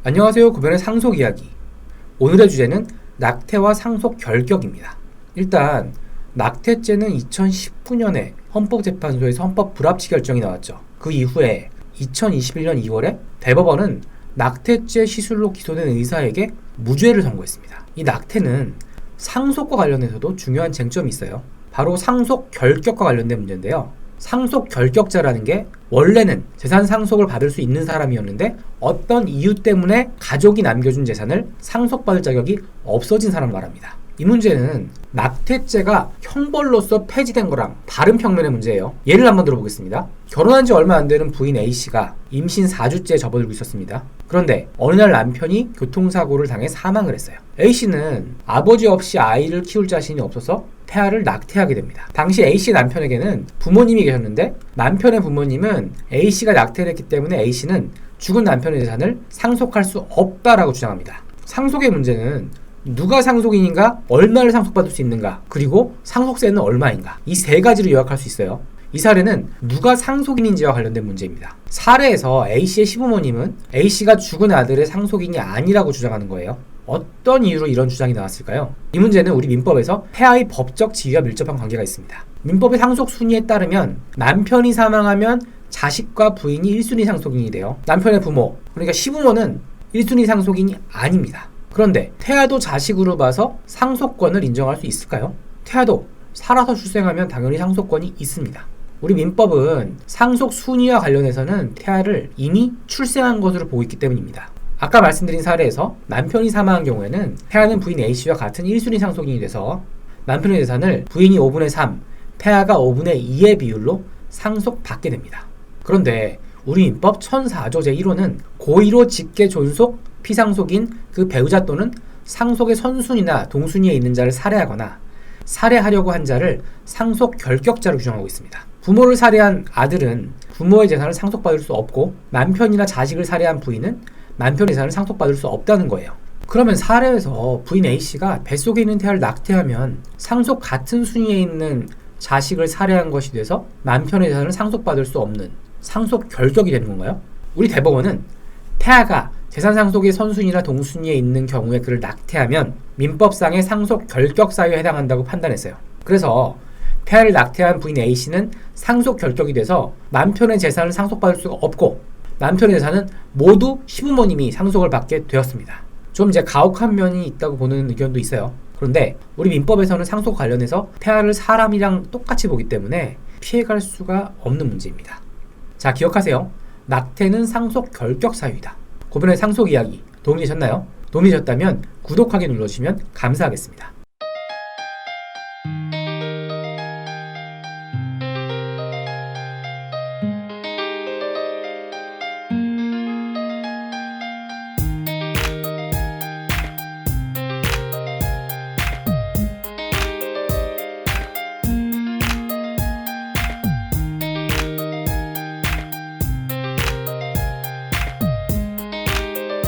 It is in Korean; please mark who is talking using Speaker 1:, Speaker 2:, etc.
Speaker 1: 안녕하세요. 구변의 상속 이야기. 오늘의 주제는 낙태와 상속 결격입니다. 일단 낙태죄는 2019년에 헌법재판소에서 헌법 불합치 결정이 나왔죠. 그 이후에 2021년 2월에 대법원은 낙태죄 시술로 기소된 의사에게 무죄를 선고했습니다. 이 낙태는 상속과 관련해서도 중요한 쟁점이 있어요. 바로 상속 결격과 관련된 문제인데요. 상속 결격자라는 게 원래는 재산 상속을 받을 수 있는 사람이었는데 어떤 이유 때문에 가족이 남겨준 재산을 상속받을 자격이 없어진 사람을 말합니다. 이 문제는 낙태죄가 형벌로서 폐지된 거랑 다른 평면의 문제예요. 예를 한번 들어보겠습니다. 결혼한 지 얼마 안 되는 부인 A씨가 임신 4주째에 접어들고 있었습니다. 그런데 어느 날 남편이 교통사고를 당해 사망을 했어요. A씨는 아버지 없이 아이를 키울 자신이 없어서 태아를 낙태하게 됩니다. 당시 A씨 남편에게는 부모님이 계셨는데 남편의 부모님은 A씨가 낙태를 했기 때문에 A씨는 죽은 남편의 재산을 상속할 수 없다라고 주장합니다. 상속의 문제는 누가 상속인인가, 얼마를 상속받을 수 있는가, 그리고 상속세는 얼마인가, 이 세 가지로 요약할 수 있어요. 이 사례는 누가 상속인인지와 관련된 문제입니다. 사례에서 A씨의 시부모님은 A씨가 죽은 아들의 상속인이 아니라고 주장하는 거예요. 어떤 이유로 이런 주장이 나왔을까요? 이 문제는 우리 민법에서 태아의 법적 지위와 밀접한 관계가 있습니다. 민법의 상속 순위에 따르면 남편이 사망하면 자식과 부인이 1순위 상속인이 돼요. 남편의 부모, 그러니까 시부모는 1순위 상속인이 아닙니다. 그런데 태아도 자식으로 봐서 상속권을 인정할 수 있을까요? 태아도 살아서 출생하면 당연히 상속권이 있습니다. 우리 민법은 상속 순위와 관련해서는 태아를 이미 출생한 것으로 보고 있기 때문입니다. 아까 말씀드린 사례에서 남편이 사망한 경우에는 태아는 부인 A씨와 같은 1순위 상속인이 돼서 남편의 재산을 부인이 5분의 3, 태아가 5분의 2의 비율로 상속받게 됩니다. 그런데 우리 민법 1004조 제1호는 고의로 직계 존속 피상속인 그 배우자 또는 상속의 선순위나 동순위에 있는 자를 살해하거나 살해하려고 한 자를 상속 결격자로 규정하고 있습니다. 부모를 살해한 아들은 부모의 재산을 상속받을 수 없고 남편이나 자식을 살해한 부인은 남편의 재산을 상속받을 수 없다는 거예요. 그러면 사례에서 부인 A씨가 뱃속에 있는 태아를 낙태하면 상속 같은 순위에 있는 자식을 살해한 것이 돼서 남편의 재산을 상속받을 수 없는 상속 결격이 되는 건가요? 우리 대법원은 태아가 재산 상속의 선순위나 동순위에 있는 경우에 그를 낙태하면 민법상의 상속 결격 사유에 해당한다고 판단했어요. 그래서 태아를 낙태한 부인 A씨는 상속 결격이 돼서 남편의 재산을 상속받을 수가 없고 남편의 재산은 모두 시부모님이 상속을 받게 되었습니다. 좀 이제 가혹한 면이 있다고 보는 의견도 있어요. 그런데 우리 민법에서는 상속 관련해서 태아를 사람이랑 똑같이 보기 때문에 피해갈 수가 없는 문제입니다. 자, 기억하세요. 낙태는 상속 결격 사유이다. 고변의 상속 이야기 도움이 되셨나요? 도움이 되셨다면 구독하기 눌러주시면 감사하겠습니다.